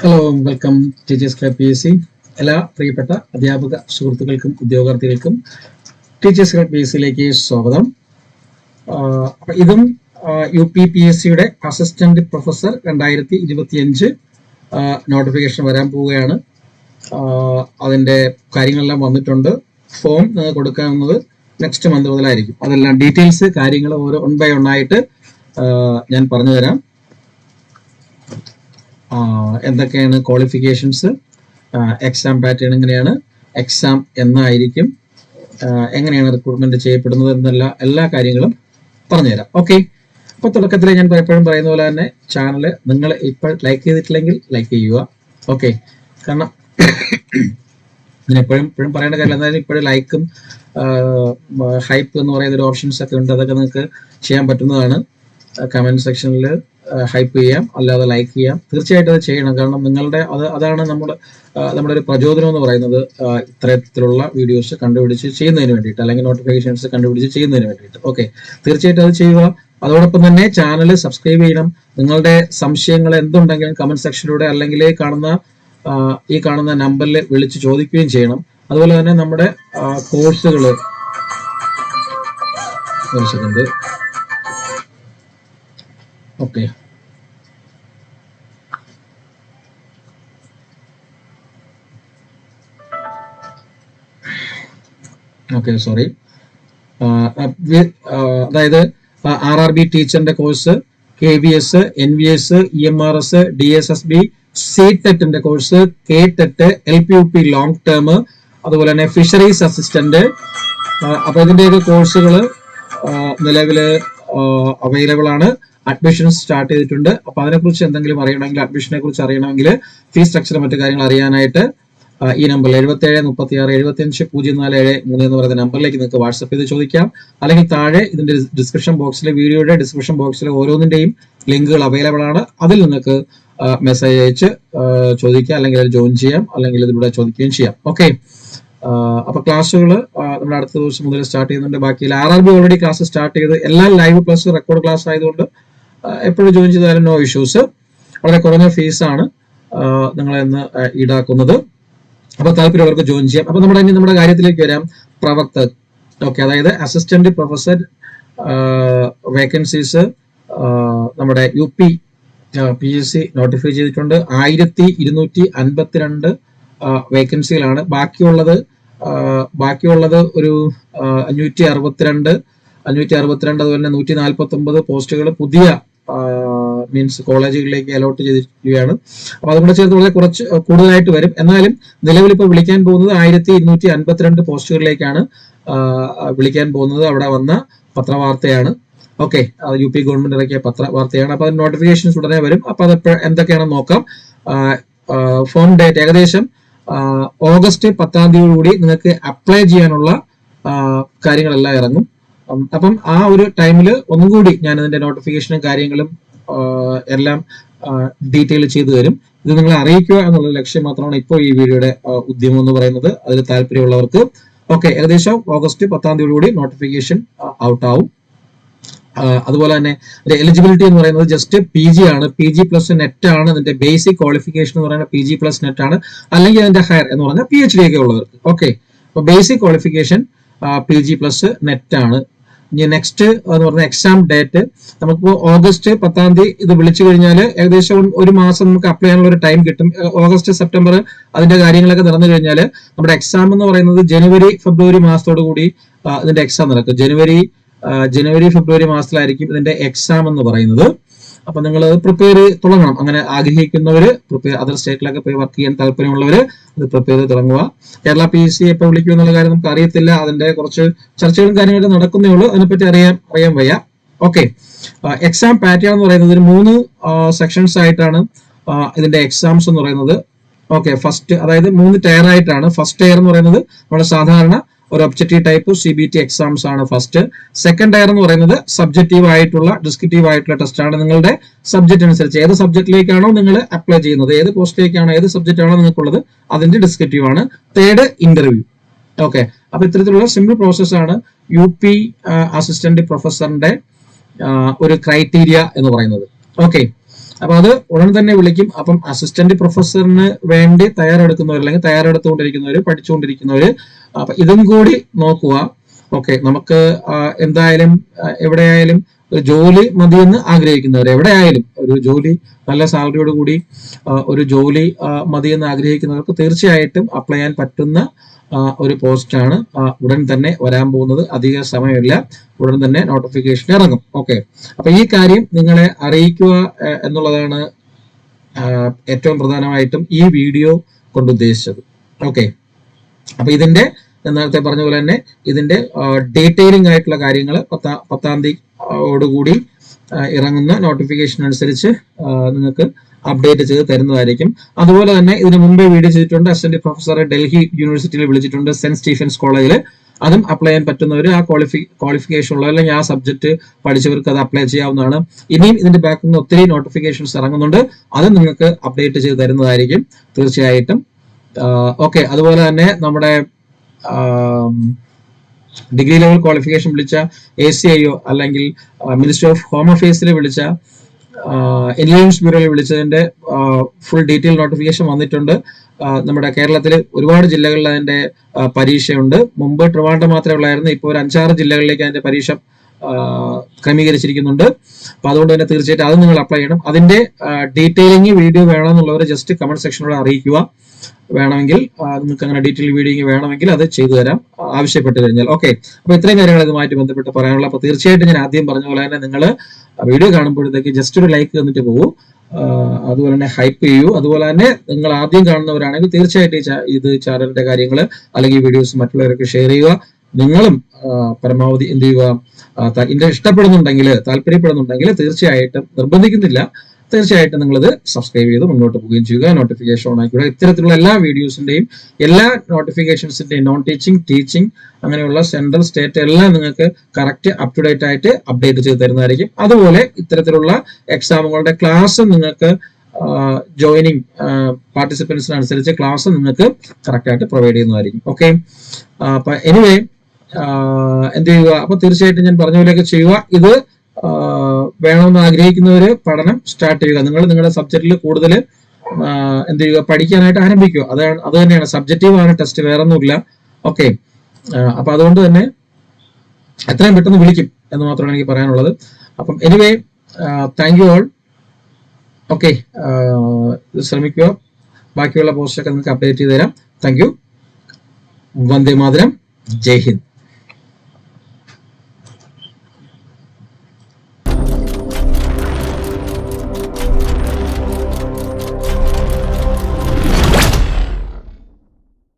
Hello, welcome teachers club PSC. എല്ലാ പ്രിയപ്പെട്ട അധ്യാപക സുഹൃത്തുക്കൾക്കും ഉദ്യോഗാർത്ഥികൾക്കും ടീച്ചേഴ്സ് ക്ലബ് PSCയിലേക്ക് സ്വാഗതം. ഇതും UPPSCയുടെ അസിസ്റ്റന്റ് പ്രൊഫസർ 2025 നോട്ടിഫിക്കേഷൻ വരാൻ പോവുകയാണ്. അതിന്റെ കാര്യങ്ങളെല്ലാം വന്നിട്ടുണ്ട്. ഫോം കൊടുക്കാവുന്നത് നെക്സ്റ്റ് മന്ത് മുതലായിരിക്കും. അതെല്ലാം ഡീറ്റെയിൽസ് കാര്യങ്ങൾ ഓരോ 1 by 1 ആയിട്ട് ഞാൻ പറഞ്ഞു തരാം. എന്തൊക്കെയാണ് ക്വാളിഫിക്കേഷൻസ്, എക്സാം പാറ്റേൺ എങ്ങനെയാണ്, എക്സാം എന്നായിരിക്കും, എങ്ങനെയാണ് റിക്രൂട്ട്മെന്റ് ചെയ്യപ്പെടുന്നത് എന്നുള്ള എല്ലാ കാര്യങ്ങളും പറഞ്ഞുതരാം. ഓക്കെ, അപ്പോൾ തുടക്കത്തിൽ ഞാൻ എപ്പോഴും പറയുന്ന പോലെ തന്നെ ചാനൽ നിങ്ങൾ ഇപ്പോൾ ലൈക്ക് ചെയ്തിട്ടില്ലെങ്കിൽ ലൈക്ക് ചെയ്യുക. ഓക്കെ, കാരണം ഞാൻ എപ്പോഴും പറയേണ്ട കാര്യം എന്തായാലും ഇപ്പോഴും ലൈക്കും ഹൈപ്പ് എന്ന് പറയുന്ന ഒരു ഓപ്ഷൻസ് ഒക്കെ ഉണ്ട്. അതൊക്കെ നിങ്ങൾക്ക് ചെയ്യാൻ പറ്റുന്നതാണ്. കമന്റ് സെക്ഷനിൽ ഹൈപ്പ് ചെയ്യാം, അല്ലാതെ ലൈക്ക് ചെയ്യാം. തീർച്ചയായിട്ടും അത് ചെയ്യണം. കാരണം നിങ്ങളുടെ അതാണ് നമ്മുടെ ഒരു പ്രചോദനം എന്ന് പറയുന്നത്. ഇത്തരത്തിലുള്ള വീഡിയോസ് കണ്ടുപിടിച്ച് ചെയ്യുന്നതിന് വേണ്ടിയിട്ട്, അല്ലെങ്കിൽ നോട്ടിഫിക്കേഷൻസ് കണ്ടുപിടിച്ച് ചെയ്യുന്നതിന് വേണ്ടിയിട്ട്. ഓക്കെ, തീർച്ചയായിട്ടും അത് ചെയ്യുക. അതോടൊപ്പം തന്നെ ചാനൽ സബ്സ്ക്രൈബ് ചെയ്യണം. നിങ്ങളുടെ സംശയങ്ങൾ എന്തുണ്ടെങ്കിലും കമന്റ് സെക്ഷനിലൂടെ അല്ലെങ്കിൽ ഈ കാണുന്ന നമ്പറിൽ വിളിച്ച് ചോദിക്കുകയും ചെയ്യണം. അതുപോലെ തന്നെ നമ്മുടെ കോഴ്സുകൾ ഒരു സെക്കൻഡ്. Okay, sorry. അതായത് RRB ടീച്ചറിന്റെ course, KVS, NVS, EMRS, DSSB, CTET course, KTET, LPUP long term, അതുപോലെ തന്നെ ഫിഷറീസ് അസിസ്റ്റന്റ്. അപ്പൊ ഇതിന്റെയൊക്കെ കോഴ്സുകൾ നിലവില് അവൈലബിൾ ആണ്. അഡ്മിഷൻസ് സ്റ്റാർട്ട് ചെയ്തിട്ടുണ്ട്. അപ്പൊ അതിനെക്കുറിച്ച് എന്തെങ്കിലും അറിയണമെങ്കിൽ, അഡ്മിഷനെ കുറിച്ച് അറിയണമെങ്കിൽ, ഫീസ് സ്ട്രക്ചർ മറ്റു കാര്യങ്ങൾ അറിയാനായിട്ട് ഈ നമ്പറിൽ 7736750473 എന്ന് പറയുന്ന നമ്പറിലേക്ക് നിങ്ങൾക്ക് വാട്സ്ആപ്പ് ചെയ്ത് ചോദിക്കാം. അല്ലെങ്കിൽ താഴെ ഇതിന്റെ ഡിസ്ക്രിപ്ഷൻ ബോക്സിലെ, വീഡിയോയുടെ ഡിസ്ക്രിപ്ഷൻ ബോക്സിലെ ഓരോന്നിന്റെയും ലിങ്കുകൾ അവൈലബിൾ ആണ്. അതിൽ നിങ്ങൾക്ക് മെസ്സേജ് അയച്ച് ചോദിക്കാം, അല്ലെങ്കിൽ അത് ജോയിൻ ചെയ്യാം, അല്ലെങ്കിൽ ഇതിലൂടെ ചോദിക്കുകയും ചെയ്യാം. ഓക്കെ, അപ്പൊ ക്ലാസ്സുകൾ നമ്മുടെ അടുത്ത ദിവസം മുതൽ സ്റ്റാർട്ട് ചെയ്യുന്നുണ്ട്. ബാക്കി RRB ഓൾറെഡി ക്ലാസ് സ്റ്റാർട്ട് ചെയ്ത്, എല്ലാം ലൈവ് പ്ലസ് റെക്കോർഡ് ക്ലാസ് ആയതുകൊണ്ട് എപ്പോഴും ജോയിൻ ചെയ്താലും നോ ഇഷ്യൂസ്. വളരെ കുറഞ്ഞ ഫീസാണ് നിങ്ങളെ ഇന്ന് ഈടാക്കുന്നത്. അപ്പൊ താല്പര്യമുള്ളവർക്ക് ജോയിൻ ചെയ്യാം. അപ്പൊ നമ്മുടെ കാര്യത്തിലേക്ക് വരാം. പ്രവർത്തകർ, ഓക്കെ, അതായത് അസിസ്റ്റന്റ് പ്രൊഫസർ വേക്കൻസീസ് നമ്മുടെ UPPSC നോട്ടിഫൈ ചെയ്തിട്ടുണ്ട്. 1252 വേക്കൻസികളാണ്. ബാക്കിയുള്ളത് ഒരു 562, അതുപോലെ തന്നെ 149 പോസ്റ്റുകൾ പുതിയ മീൻസ് കോളേജുകളിലേക്ക് അലോട്ട് ചെയ്തിരിക്കുകയാണ്. അപ്പൊ അതുകൂടെ ചേർത്ത് വളരെ കുറച്ച് കൂടുതലായിട്ട് വരും. എന്നാലും നിലവിൽ ഇപ്പോൾ വിളിക്കാൻ പോകുന്നത് 1252 പോസ്റ്റുകളിലേക്കാണ് വിളിക്കാൻ പോകുന്നത്. അവിടെ വന്ന പത്രവാർത്തയാണ്. ഓക്കെ, UP ഗവൺമെന്റ് ഇറക്കിയ പത്രവാർത്തയാണ്. അപ്പൊ അതിന് നോട്ടിഫിക്കേഷൻസ് ഉടനെ വരും. അപ്പൊ അത് എന്തൊക്കെയാണെന്ന് നോക്കാം. ഫോം ഡേറ്റ് ഏകദേശം ഓഗസ്റ്റ് 10 കൂടി നിങ്ങൾക്ക് അപ്ലൈ ചെയ്യാനുള്ള കാര്യങ്ങളെല്ലാം ഇറങ്ങും. അപ്പം ആ ഒരു ടൈമിൽ ഒന്നും കൂടി ഞാൻ ഇതിന്റെ നോട്ടിഫിക്കേഷനും കാര്യങ്ങളും എല്ലാം ഡീറ്റെയിൽ ചെയ്തു തരും. ഇത് നിങ്ങളെ അറിയിക്കുക എന്നുള്ള ലക്ഷ്യം മാത്രമാണ് ഇപ്പോൾ ഈ വീഡിയോയുടെ ഉദ്യമം എന്ന് പറയുന്നത്. അതിൽ താല്പര്യമുള്ളവർക്ക് ഓക്കെ, ഏകദേശം ഓഗസ്റ്റ് 10 കൂടി നോട്ടിഫിക്കേഷൻ ഔട്ട് ആവും. അതുപോലെ തന്നെ എലിജിബിലിറ്റി എന്ന് പറയുന്നത് ജസ്റ്റ് PG ആണ്. PG പ്ലസ് നെറ്റ് ആണ് ഇതിന്റെ ബേസിക് ക്വാളിഫിക്കേഷൻ എന്ന് പറയുന്നത്. PG പ്ലസ് നെറ്റ് ആണ്. അല്ലെങ്കിൽ അതിന്റെ ഹയർ എന്ന് പറഞ്ഞാൽ PhD ഒക്കെ ഉള്ളവർക്ക്. ഓക്കെ, അപ്പൊ basic qualification PG plus net ആണ്. ഇനി നെക്സ്റ്റ് എന്ന് പറഞ്ഞ എക്സാം ഡേറ്റ് നമുക്കിപ്പോ ഓഗസ്റ്റ് 10 ഇത് വിളിച്ചു കഴിഞ്ഞാൽ ഏകദേശം ഒരു മാസം നമുക്ക് അപ്ലൈ ചെയ്യാനുള്ള ഒരു ടൈം കിട്ടും. ഓഗസ്റ്റ് സെപ്റ്റംബർ അതിന്റെ കാര്യങ്ങളൊക്കെ നടന്നു കഴിഞ്ഞാൽ നമ്മുടെ എക്സാം എന്ന് പറയുന്നത് ജനുവരി ഫെബ്രുവരി മാസത്തോടു കൂടി ഇതിന്റെ എക്സാം നടക്കും. ജനുവരി ഫെബ്രുവരി മാസത്തിലായിരിക്കും ഇതിന്റെ എക്സാം എന്ന് പറയുന്നത്. അപ്പൊ നിങ്ങൾ പ്രിപ്പയർ തുടങ്ങണം. അങ്ങനെ ആഗ്രഹിക്കുന്നവര് അതർ സ്റ്റേറ്റിലൊക്കെ പോയി വർക്ക് ചെയ്യാൻ താല്പര്യമുള്ളവര് അത് പ്രിപ്പയർ ചെയ്ത് തുടങ്ങുക. കേരള PSC എപ്പോൾ വിളിക്കും എന്നുള്ള കാര്യം നമുക്ക് അറിയത്തില്ല. അതിന്റെ കുറച്ച് ചർച്ചകളും കാര്യങ്ങളൊക്കെ നടക്കുന്നേ ഉള്ളൂ. അതിനെപ്പറ്റി അറിയാൻ വയ്യ. ഓക്കെ, എക്സാം പാറ്റേൺ എന്ന് പറയുന്നത് 3 സെക്ഷൻസ് ആയിട്ടാണ് ഇതിന്റെ എക്സാംസ് എന്ന് പറയുന്നത്. ഓക്കെ, ഫസ്റ്റ് അതായത് 3 ടയർ ആയിട്ടാണ്. ഫസ്റ്റ് ടയർ എന്ന് പറയുന്നത് നമ്മുടെ സാധാരണ ഒരു ഒബ്ജക്റ്റീവ് ടൈപ്പ് CBT എക്സാംസ് ആണ് ഫസ്റ്റ്. സെക്കൻഡ് ടയർ എന്ന് പറയുന്നത് സബ്ജക്റ്റീവ് ആയിട്ടുള്ള ഡിസ്ക്രിപ്റ്റീവ് ആയിട്ടുള്ള ടെസ്റ്റ് ആണ്. നിങ്ങളുടെ സബ്ജക്ട് അനുസരിച്ച് ഏത് സബ്ജക്റ്റിലേക്കാണോ നിങ്ങൾ അപ്ലൈ ചെയ്യുന്നത്, ഏത് പോസ്റ്റിലേക്കാണോ, ഏത് സബ്ജക്റ്റ് ആണോ നിങ്ങൾക്കുള്ളത് അതിന്റെ ഡിസ്ക്രിപ്റ്റീവ് ആണ്. Third interview. ഓക്കെ, അപ്പൊ ഇത്തരത്തിലുള്ള സിമ്പിൾ പ്രോസസ് ആണ് UP അസിസ്റ്റന്റ് പ്രൊഫസറിന്റെ ഒരു ക്രൈറ്റീരിയ എന്ന് പറയുന്നത്. ഓക്കെ, അപ്പൊ അത് ഉടൻ തന്നെ വിളിക്കും. അപ്പം അസിസ്റ്റന്റ് പ്രൊഫസറിന് വേണ്ടി തയ്യാറെടുക്കുന്നവർ അല്ലെങ്കിൽ തയ്യാറെടുത്തുകൊണ്ടിരിക്കുന്നവര്, പഠിച്ചുകൊണ്ടിരിക്കുന്നവര്, അപ്പൊ ഇതും കൂടി നോക്കുക. ഓക്കെ, നമുക്ക് എന്തായാലും എവിടെയായാലും ഒരു ജോലി മതിയെന്ന് ആഗ്രഹിക്കുന്നവർ, എവിടെയായാലും ഒരു ജോലി, നല്ല സാലറിയോട് കൂടി ഒരു ജോലി മതിയെന്ന് ആഗ്രഹിക്കുന്നവർക്ക് തീർച്ചയായിട്ടും അപ്ലൈ ചെയ്യാൻ പറ്റുന്ന ഒരു പോസ്റ്റാണ് ഉടൻ തന്നെ വരാൻ പോകുന്നത്. അധിക സമയമില്ല, ഉടൻ തന്നെ നോട്ടിഫിക്കേഷൻ ഇറങ്ങും. ഓക്കെ, അപ്പൊ ഈ കാര്യം നിങ്ങളെ അറിയിക്കുക എന്നുള്ളതാണ് ഏറ്റവും പ്രധാനമായിട്ടും ഈ വീഡിയോ കൊണ്ട് ഉദ്ദേശിച്ചത്. ഓക്കെ, അപ്പൊ ഇതിന്റെ നേരത്തെ പറഞ്ഞ പോലെ തന്നെ ഇതിന്റെ ഡീറ്റെയിലിംഗ് ആയിട്ടുള്ള കാര്യങ്ങൾ 10-ാം തീയതിയോടുകൂടി ഇറങ്ങുന്ന നോട്ടിഫിക്കേഷൻ അനുസരിച്ച് നിങ്ങൾക്ക് അപ്ഡേറ്റ് ചെയ്ത് തരുന്നതായിരിക്കും. അതുപോലെ തന്നെ ഇതിന് മുമ്പേ വീഡിയോ ചെയ്തിട്ടുണ്ട്. അസിസ്റ്റന്റ് പ്രൊഫസറെ ഡൽഹി യൂണിവേഴ്സിറ്റിയിൽ വിളിച്ചിട്ടുണ്ട്, സെന്റ് സ്റ്റീഫൻസ് കോളേജിൽ. അതും അപ്ലൈ ചെയ്യാൻ പറ്റുന്നവർ, ആ ക്വാളിഫിക്കേഷൻ ഉള്ള അല്ലെങ്കിൽ ആ സബ്ജക്ട് പഠിച്ചവർക്ക് അത് അപ്ലൈ ചെയ്യാവുന്നതാണ്. ഇനിയും ഇതിന്റെ ബാക്കിൽ നിന്ന് ഒത്തിരി നോട്ടിഫിക്കേഷൻസ് ഇറങ്ങുന്നുണ്ട്, അത് നിങ്ങൾക്ക് അപ്ഡേറ്റ് ചെയ്ത് തരുന്നതായിരിക്കും തീർച്ചയായിട്ടും. ഓക്കെ, അതുപോലെ തന്നെ നമ്മുടെ ഡിഗ്രി ലെവൽ ക്വാളിഫിക്കേഷൻ വിളിച്ച ACIO അല്ലെങ്കിൽ മിനിസ്ട്രി ഓഫ് ഹോം അഫയേഴ്സിൽ വിളിച്ച ഇന്റലിജൻസ് ബ്യൂറോയിൽ വിളിച്ചതിന്റെ ഫുൾ ഡീറ്റെയിൽ നോട്ടിഫിക്കേഷൻ വന്നിട്ടുണ്ട്. നമ്മുടെ കേരളത്തിൽ ഒരുപാട് ജില്ലകളിൽ അതിന്റെ പരീക്ഷയുണ്ട്. മുമ്പ് ട്രിവാൻഡ്രം മാത്രമേ ഉള്ളായിരുന്നു, ഇപ്പോൾ ഒരു 5-6 ജില്ലകളിലേക്ക് അതിന്റെ പരീക്ഷ ക്രമീകരിച്ചിരിക്കുന്നുണ്ട്. അപ്പൊ അതുകൊണ്ട് തന്നെ തീർച്ചയായിട്ടും അത് നിങ്ങൾ അപ്ലൈ ചെയ്യണം. അതിന്റെ ഡീറ്റെയിലിംഗ് വീഡിയോ വേണമെന്നുള്ളവർ ജസ്റ്റ് കമന്റ് സെക്ഷനിലൂടെ അറിയിക്കുക. വേണമെങ്കിൽ നിങ്ങൾക്ക് അങ്ങനെ ഡീറ്റെയിൽ വീഡിയോ വേണമെങ്കിൽ അത് ചെയ്തു തരാം, ആവശ്യപ്പെട്ട് കഴിഞ്ഞാൽ. ഓക്കെ, അപ്പൊ ഇത്രയും കാര്യങ്ങൾ ഇതുമായിട്ട് ബന്ധപ്പെട്ട് പറയാനുള്ള. അപ്പൊ തീർച്ചയായിട്ടും ഞാൻ ആദ്യം പറഞ്ഞ പോലെ തന്നെ നിങ്ങൾ വീഡിയോ കാണുമ്പോഴത്തേക്ക് ജസ്റ്റ് ഒരു ലൈക്ക് തന്നിട്ട് പോകും, അതുപോലെ തന്നെ ഹൈപ്പ് ചെയ്യൂ. അതുപോലെ തന്നെ നിങ്ങൾ ആദ്യം കാണുന്നവരാണെങ്കിൽ തീർച്ചയായിട്ടും ഇത് ചാനലിന്റെ കാര്യങ്ങൾ അല്ലെങ്കിൽ വീഡിയോസ് മറ്റുള്ളവർക്ക് ഷെയർ ചെയ്യുക. നിങ്ങളും പരമാവധി എന്ത് ചെയ്യുക, ഇഷ്ടപ്പെടുന്നുണ്ടെങ്കിൽ, താല്പര്യപ്പെടുന്നുണ്ടെങ്കിൽ തീർച്ചയായിട്ടും, നിർബന്ധിക്കുന്നില്ല, തീർച്ചയായിട്ടും നിങ്ങളിത് സബ്സ്ക്രൈബ് ചെയ്ത് മുന്നോട്ട് പോവുകയും ചെയ്യുക. നോട്ടിഫിക്കേഷൻ ഓൺ ആക്കിക്കുക. ഇത്തരത്തിലുള്ള എല്ലാ വീഡിയോസിന്റെയും എല്ലാ നോട്ടിഫിക്കേഷൻസിന്റെയും നോൺ ടീച്ചിങ്, ടീച്ചിങ്, അങ്ങനെയുള്ള സെൻട്രൽ, സ്റ്റേറ്റ് എല്ലാം നിങ്ങൾക്ക് കറക്റ്റ് അപ് ടു ഡേറ്റ് ആയിട്ട് അപ്ഡേറ്റ് ചെയ്ത് തരുന്നതായിരിക്കും. അതുപോലെ ഇത്തരത്തിലുള്ള എക്സാമുകളുടെ ക്ലാസ് നിങ്ങൾക്ക് ജോയിനിങ് പാർട്ടിസിപ്പൻസിനനുസരിച്ച് ക്ലാസ് നിങ്ങൾക്ക് കറക്റ്റ് ആയിട്ട് പ്രൊവൈഡ് ചെയ്യുന്നതായിരിക്കും. ഓക്കെ, അപ്പൊ എനിവേ എന്ത് ചെയ്യുക, അപ്പൊ തീർച്ചയായിട്ടും ഞാൻ പറഞ്ഞ പോലെയൊക്കെ ചെയ്യുക. ഇത് വേണമെന്ന് ആഗ്രഹിക്കുന്നവര് പഠനം സ്റ്റാർട്ട് ചെയ്യുക. നിങ്ങൾ നിങ്ങളുടെ സബ്ജക്റ്റിൽ കൂടുതൽ എന്ത് ചെയ്യുക, പഠിക്കാനായിട്ട് ആരംഭിക്കുക. അത് തന്നെയാണ്, സബ്ജക്റ്റീവ് ആണ് ടെസ്റ്റ്, വേറെ ഒന്നുമില്ല. ഓക്കെ, അപ്പൊ അതുകൊണ്ട് തന്നെ എത്രയും പെട്ടെന്ന് വിളിക്കും എന്ന് മാത്രമാണ് എനിക്ക് പറയാനുള്ളത്. അപ്പം anyway thank you all. Okay, ശ്രമിക്കുക, ബാക്കിയുള്ള പോസ്റ്റൊക്കെ നിങ്ങൾക്ക് അപ്ഡേറ്റ് ചെയ്ത് തരാം. Thank you. വന്ദേ മാതരം. ജയ് ഹിന്ദ്.